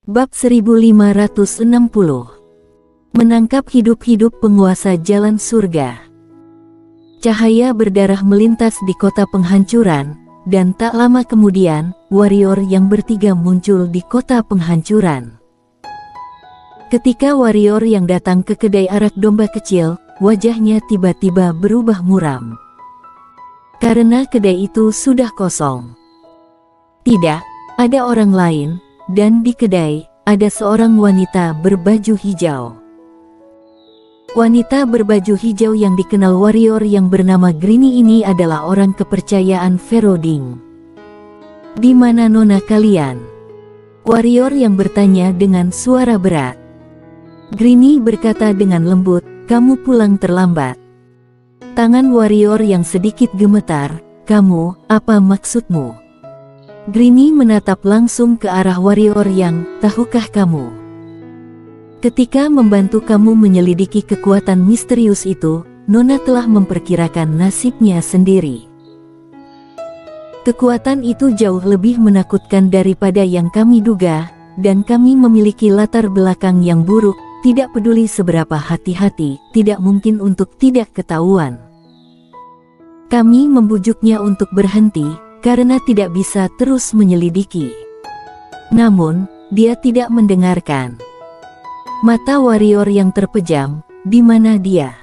Bab 1560. Menangkap hidup-hidup penguasa jalan surga. Cahaya berdarah melintas di kota penghancuran, dan tak lama kemudian, warrior yang bertiga muncul di kota penghancuran. Ketika warrior yang datang ke kedai arak domba kecil, wajahnya tiba-tiba berubah muram. Karena kedai itu sudah kosong. Tidak ada orang lain. Dan di kedai, ada seorang wanita berbaju hijau. Wanita berbaju hijau yang dikenal warrior yang bernama Grini ini adalah orang kepercayaan Feroding. "Di mana nona kalian?" Warrior yang bertanya dengan suara berat. Grini berkata dengan lembut, "Kamu pulang terlambat." Tangan warrior yang sedikit gemetar, "Kamu, apa maksudmu?" Grini menatap langsung ke arah warrior yang, "Tahukah kamu? Ketika membantu kamu menyelidiki kekuatan misterius itu, Nona telah memperkirakan nasibnya sendiri. Kekuatan itu jauh lebih menakutkan daripada yang kami duga, dan kami memiliki latar belakang yang buruk, tidak peduli seberapa hati-hati, tidak mungkin untuk tidak ketahuan. Kami membujuknya untuk berhenti, karena tidak bisa terus menyelidiki. Namun, dia tidak mendengarkan." Mata warrior yang terpejam, "Di mana dia?"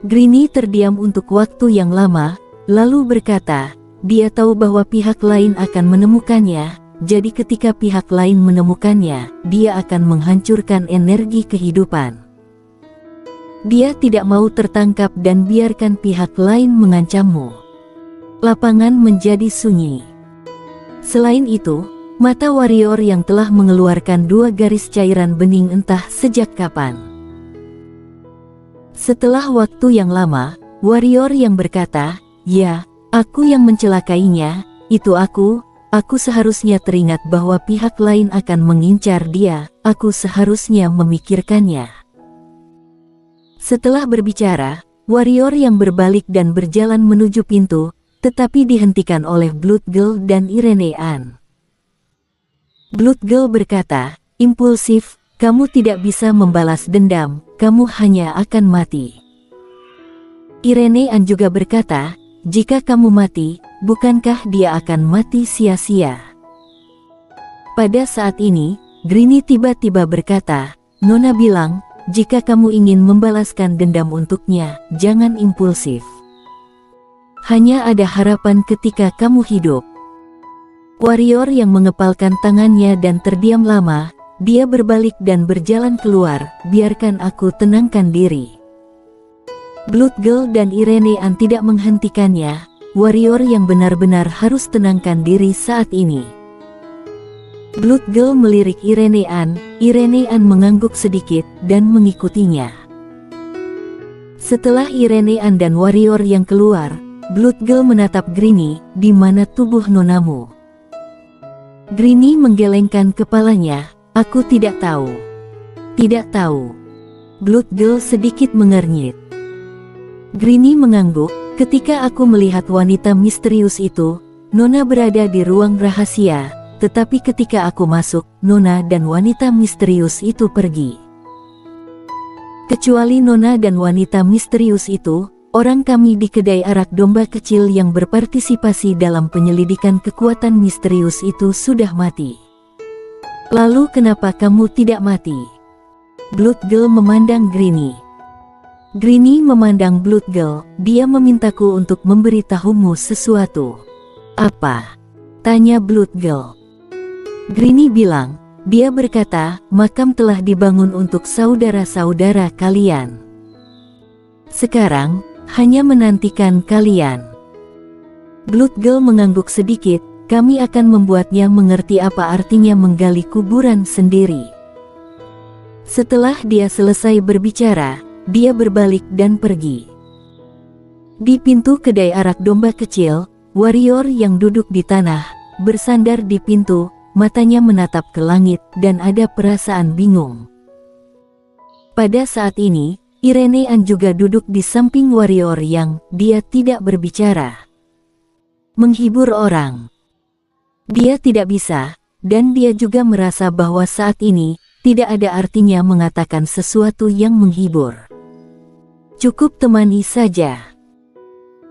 Grini terdiam untuk waktu yang lama, lalu berkata, "Dia tahu bahwa pihak lain akan menemukannya, jadi ketika pihak lain menemukannya, dia akan menghancurkan energi kehidupan. Dia tidak mau tertangkap dan biarkan pihak lain mengancammu." Lapangan menjadi sunyi. Selain itu, mata warrior yang telah mengeluarkan dua garis cairan bening entah sejak kapan. Setelah waktu yang lama, warrior yang berkata, "Ya, aku yang mencelakainya, itu aku seharusnya teringat bahwa pihak lain akan mengincar dia, aku seharusnya memikirkannya." Setelah berbicara, warrior yang berbalik dan berjalan menuju pintu, tetapi dihentikan oleh Blood Girl dan Irene Ann. Blood Girl berkata, "Impulsif, kamu tidak bisa membalas dendam, kamu hanya akan mati." Irene Ann juga berkata, "Jika kamu mati, bukankah dia akan mati sia-sia?" Pada saat ini, Grini tiba-tiba berkata, "Nona bilang, jika kamu ingin membalaskan dendam untuknya, jangan impulsif. Hanya ada harapan ketika kamu hidup." Warrior yang mengepalkan tangannya dan terdiam lama, dia berbalik dan berjalan keluar, "Biarkan aku tenangkan diri." Blood Girl dan Irene Ann tidak menghentikannya, warrior yang benar-benar harus tenangkan diri saat ini. Blood Girl melirik Irene Ann mengangguk sedikit, dan mengikutinya. Setelah Irene Ann dan warrior yang keluar, Blood Girl menatap Grini, "Di mana tubuh nonamu?" Grini menggelengkan kepalanya, "Aku tidak tahu." "Tidak tahu?" Blood Girl sedikit mengernyit. Grini mengangguk, "Ketika aku melihat wanita misterius itu, Nona berada di ruang rahasia, tetapi ketika aku masuk, Nona dan wanita misterius itu pergi. Kecuali Nona dan wanita misterius itu, orang kami di kedai arak domba kecil yang berpartisipasi dalam penyelidikan kekuatan misterius itu sudah mati." "Lalu kenapa kamu tidak mati?" Blood Girl memandang Grini. Grini memandang Blood Girl, "Dia memintaku untuk memberitahumu sesuatu." "Apa?" tanya Blood Girl. Grini bilang, "Dia berkata, makam telah dibangun untuk saudara-saudara kalian. Sekarang, hanya menantikan kalian." Blood Girl mengangguk sedikit, "Kami akan membuatnya mengerti apa artinya menggali kuburan sendiri." Setelah dia selesai berbicara, dia berbalik dan pergi. Di pintu kedai arak domba kecil, warrior yang duduk di tanah, bersandar di pintu, matanya menatap ke langit, dan ada perasaan bingung. Pada saat ini, Irene Ann juga duduk di samping warrior yang, dia tidak berbicara. Menghibur orang. Dia tidak bisa, dan dia juga merasa bahwa saat ini tidak ada artinya mengatakan sesuatu yang menghibur. Cukup temani saja.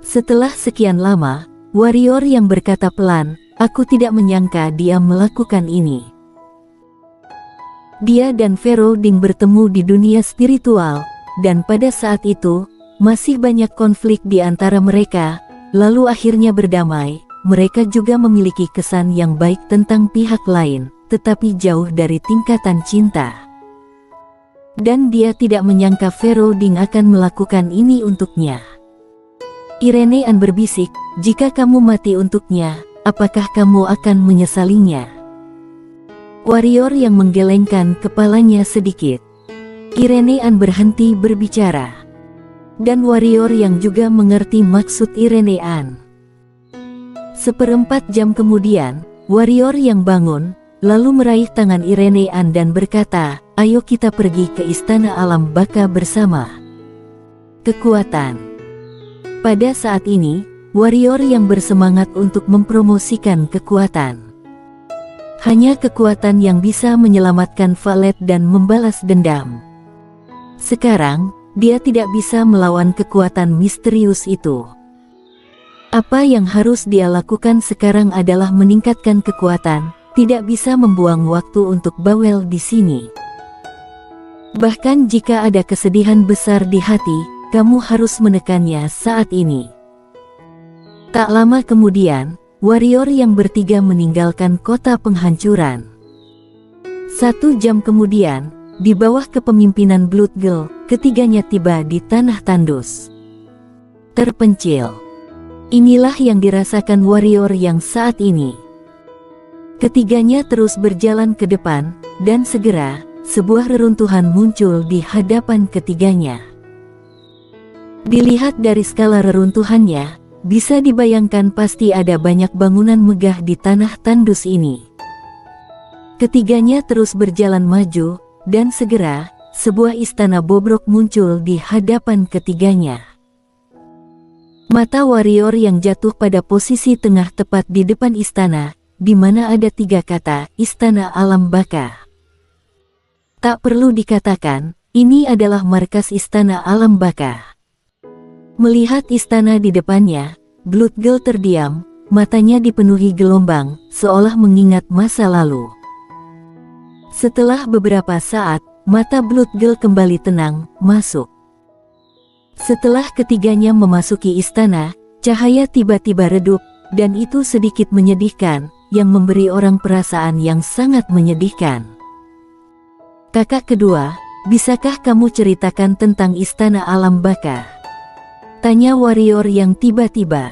Setelah sekian lama, warrior yang berkata pelan, "Aku tidak menyangka dia melakukan ini." Dia dan Feroding bertemu di dunia spiritual, dan pada saat itu, masih banyak konflik di antara mereka, lalu akhirnya berdamai. Mereka juga memiliki kesan yang baik tentang pihak lain, tetapi jauh dari tingkatan cinta. Dan dia tidak menyangka Feroding akan melakukan ini untuknya. Irenean berbisik, "Jika kamu mati untuknya, apakah kamu akan menyesalinya?" Warrior yang menggelengkan kepalanya sedikit. Irenean berhenti berbicara. Dan warrior yang juga mengerti maksud Irenean. 1/4 jam kemudian, warrior yang bangun, lalu meraih tangan Irenean dan berkata, "Ayo kita pergi ke Istana Alam Baka bersama." Kekuatan. Pada saat ini, warrior yang bersemangat untuk mempromosikan kekuatan. Hanya kekuatan yang bisa menyelamatkan Valet dan membalas dendam. Sekarang, dia tidak bisa melawan kekuatan misterius itu. Apa yang harus dia lakukan sekarang adalah meningkatkan kekuatan, tidak bisa membuang waktu untuk bawel di sini. Bahkan jika ada kesedihan besar di hati, kamu harus menekannya saat ini. Tak lama kemudian, warrior yang bertiga meninggalkan kota penghancuran. 1 jam kemudian, di bawah kepemimpinan Blood Girl, ketiganya tiba di tanah tandus. Terpencil. Inilah yang dirasakan warrior yang saat ini. Ketiganya terus berjalan ke depan, dan segera, sebuah reruntuhan muncul di hadapan ketiganya. Dilihat dari skala reruntuhannya, bisa dibayangkan pasti ada banyak bangunan megah di tanah tandus ini. Ketiganya terus berjalan maju, dan segera, sebuah istana bobrok muncul di hadapan ketiganya. Mata warrior yang jatuh pada posisi tengah tepat di depan istana, di mana ada 3 kata, Istana Alam Baka. Tak perlu dikatakan, ini adalah markas Istana Alam Baka. Melihat istana di depannya, Blood Girl terdiam, matanya dipenuhi gelombang, seolah mengingat masa lalu. Setelah beberapa saat, mata Blood Girl kembali tenang, masuk. Setelah ketiganya memasuki istana, cahaya tiba-tiba redup, dan itu sedikit menyedihkan, yang memberi orang perasaan yang sangat menyedihkan. "Kakak kedua, bisakah kamu ceritakan tentang Istana Alam Baka?" tanya warrior yang tiba-tiba.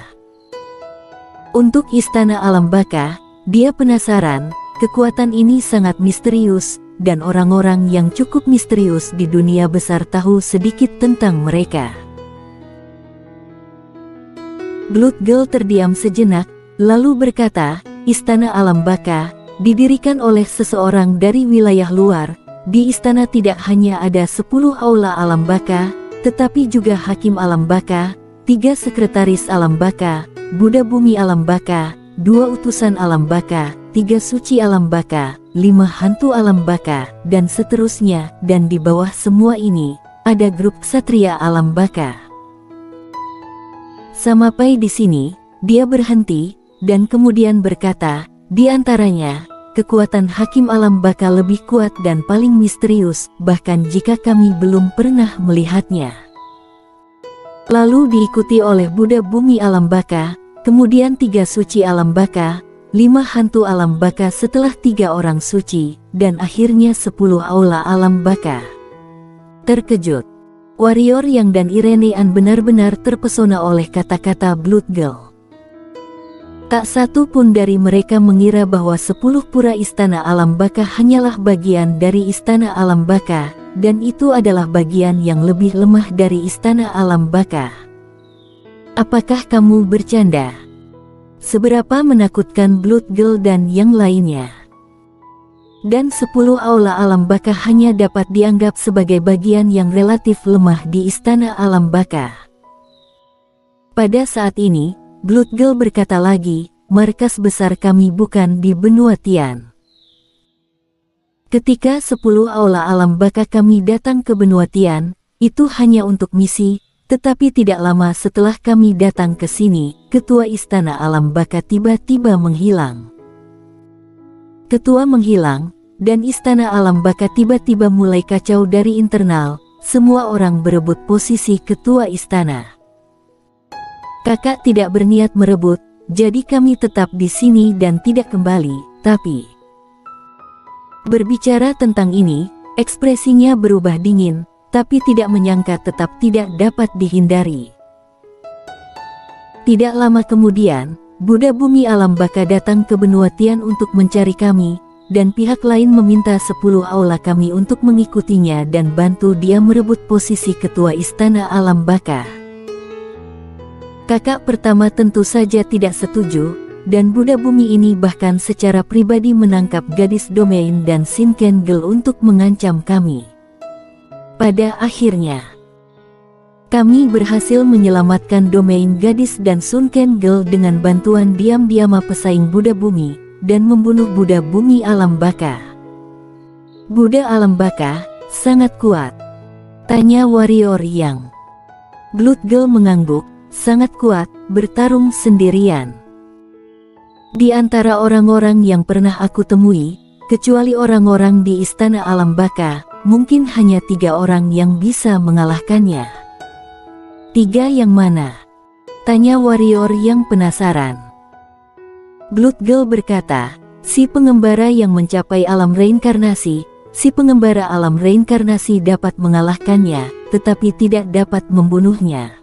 Untuk Istana Alam Baka, dia penasaran, kekuatan ini sangat misterius, dan orang-orang yang cukup misterius di dunia besar tahu sedikit tentang mereka. Blood Girl terdiam sejenak, lalu berkata, "Istana Alam Baka, didirikan oleh seseorang dari wilayah luar. Di istana tidak hanya ada 10 aula Alam Baka, tetapi juga Hakim Alam Baka, 3 sekretaris Alam Baka, Buddha Bumi Alam Baka, 2 utusan Alam Baka, 3 suci Alam Baka, 5 hantu Alam Baka, dan seterusnya, dan di bawah semua ini, ada grup Ksatria Alam Baka." Sampai di sini, dia berhenti, dan kemudian berkata, "Di antaranya, kekuatan Hakim Alam Baka lebih kuat dan paling misterius, bahkan jika kami belum pernah melihatnya." Lalu diikuti oleh Buddha Bumi Alam Baka, kemudian 3 suci Alam Baka, 5 hantu Alam Baka setelah 3 orang suci, dan akhirnya 10 aula Alam Baka. Terkejut, warrior yang dan Irenean benar-benar terpesona oleh kata-kata Blood Girl. Tak satu pun dari mereka mengira bahwa 10 pura Istana Alam Baka hanyalah bagian dari Istana Alam Baka, dan itu adalah bagian yang lebih lemah dari Istana Alam Baka. "Apakah kamu bercanda?" Seberapa menakutkan Blood Girl dan yang lainnya. Dan 10 aula Alam Baka hanya dapat dianggap sebagai bagian yang relatif lemah di Istana Alam Baka. Pada saat ini, Blood Girl berkata lagi, "Markas besar kami bukan di benua Tian. Ketika 10 aula alam baka kami datang ke benua Tian, itu hanya untuk misi, tetapi tidak lama setelah kami datang ke sini, ketua istana alam baka tiba-tiba menghilang. Ketua menghilang, dan istana alam baka tiba-tiba mulai kacau dari internal, semua orang berebut posisi ketua istana. Kakak tidak berniat merebut, jadi kami tetap di sini dan tidak kembali, tapi... Berbicara tentang ini, ekspresinya berubah dingin, tapi tidak menyangka tetap tidak dapat dihindari. Tidak lama kemudian, Buddha Bumi Alam Baka datang ke benua Tian untuk mencari kami, dan pihak lain meminta 10 aula kami untuk mengikutinya dan bantu dia merebut posisi ketua istana Alam Baka. Kakak pertama tentu saja tidak setuju, dan Buddha Bumi ini bahkan secara pribadi menangkap gadis Domain dan Shinken Girl untuk mengancam kami. Pada akhirnya, kami berhasil menyelamatkan Domain gadis dan Shinken Girl dengan bantuan diam-diam pesaing Buddha Bumi, dan membunuh Buddha Bumi Alam Baka. Buddha Alam Baka sangat kuat, tanya warrior yang. Blood Girl mengangguk. Sangat kuat, bertarung sendirian. Di antara orang-orang yang pernah aku temui, kecuali orang-orang di istana Alam Baka, mungkin hanya 3 orang yang bisa mengalahkannya. 3 yang mana? Tanya warrior yang penasaran. Blood Girl berkata, si pengembara yang mencapai alam reinkarnasi, si pengembara alam reinkarnasi dapat mengalahkannya, tetapi tidak dapat membunuhnya.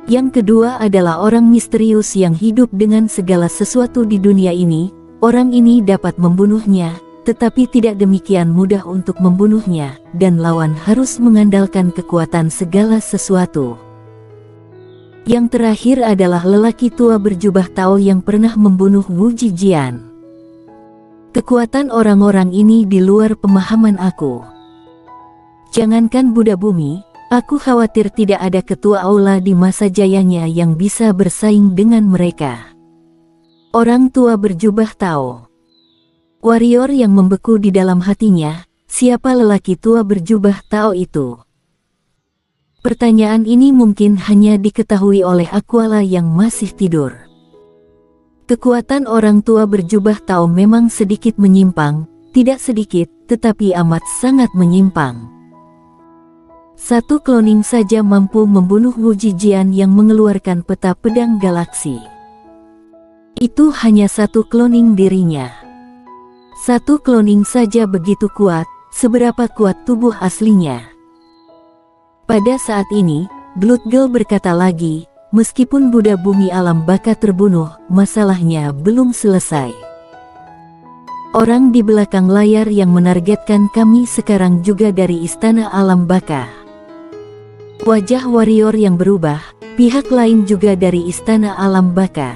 Yang kedua adalah orang misterius yang hidup dengan segala sesuatu di dunia ini. Orang ini dapat membunuhnya, tetapi tidak demikian mudah untuk membunuhnya, dan lawan harus mengandalkan kekuatan segala sesuatu. Yang terakhir adalah lelaki tua berjubah Tao yang pernah membunuh Wu Jijian. Kekuatan orang-orang ini di luar pemahaman aku. Jangankan Buddha Bumi, aku khawatir tidak ada ketua aula di masa jayanya yang bisa bersaing dengan mereka. Orang tua berjubah Tao. Warrior yang membeku di dalam hatinya, siapa lelaki tua berjubah Tao itu? Pertanyaan ini mungkin hanya diketahui oleh Aquala yang masih tidur. Kekuatan orang tua berjubah Tao memang sedikit menyimpang, tidak sedikit, tetapi amat sangat menyimpang. Satu cloning saja mampu membunuh Wu Jijian yang mengeluarkan peta pedang galaksi. Itu hanya satu cloning dirinya. Satu cloning saja begitu kuat, seberapa kuat tubuh aslinya. Pada saat ini, Blood Girl berkata lagi, meskipun Buddha Bumi Alam Baka terbunuh, masalahnya belum selesai. Orang di belakang layar yang menargetkan kami sekarang juga dari istana Alam Baka. Wajah warrior yang berubah, pihak lain juga dari istana Alam Baka.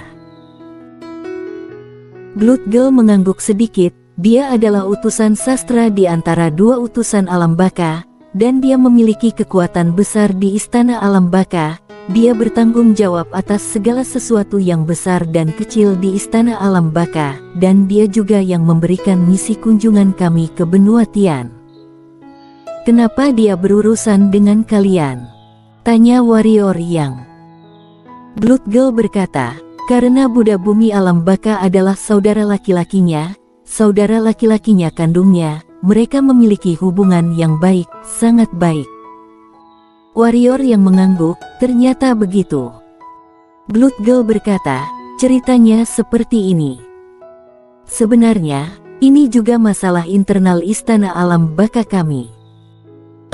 Blood Girl mengangguk sedikit, dia adalah utusan sastra di antara 2 utusan Alam Baka, dan dia memiliki kekuatan besar di istana Alam Baka. Dia bertanggung jawab atas segala sesuatu yang besar dan kecil di istana Alam Baka, dan dia juga yang memberikan misi kunjungan kami ke benua Tian. Kenapa dia berurusan dengan kalian? Tanya warrior yang. Blood Girl berkata, karena Buddha Bumi Alam Baka adalah saudara laki-lakinya, saudara laki-lakinya kandungnya, mereka memiliki hubungan yang baik, sangat baik. Warrior yang mengangguk, ternyata begitu. Blood Girl berkata, ceritanya seperti ini. Sebenarnya, ini juga masalah internal istana Alam Baka kami.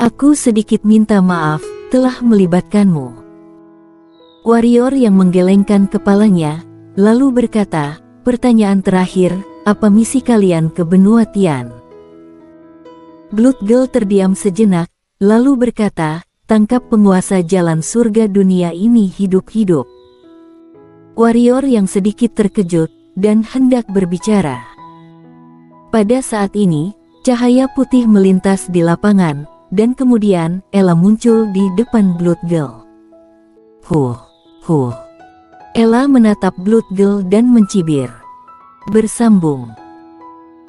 Aku sedikit minta maaf, telah melibatkanmu. Warrior yang menggelengkan kepalanya, lalu berkata, pertanyaan terakhir, apa misi kalian ke benua Tian? Blood Girl terdiam sejenak, lalu berkata, tangkap penguasa jalan surga dunia ini hidup-hidup. Warrior yang sedikit terkejut, dan hendak berbicara. Pada saat ini, cahaya putih melintas di lapangan, dan kemudian, Ella muncul di depan Blood Girl. Ella menatap Blood Girl dan mencibir. Bersambung.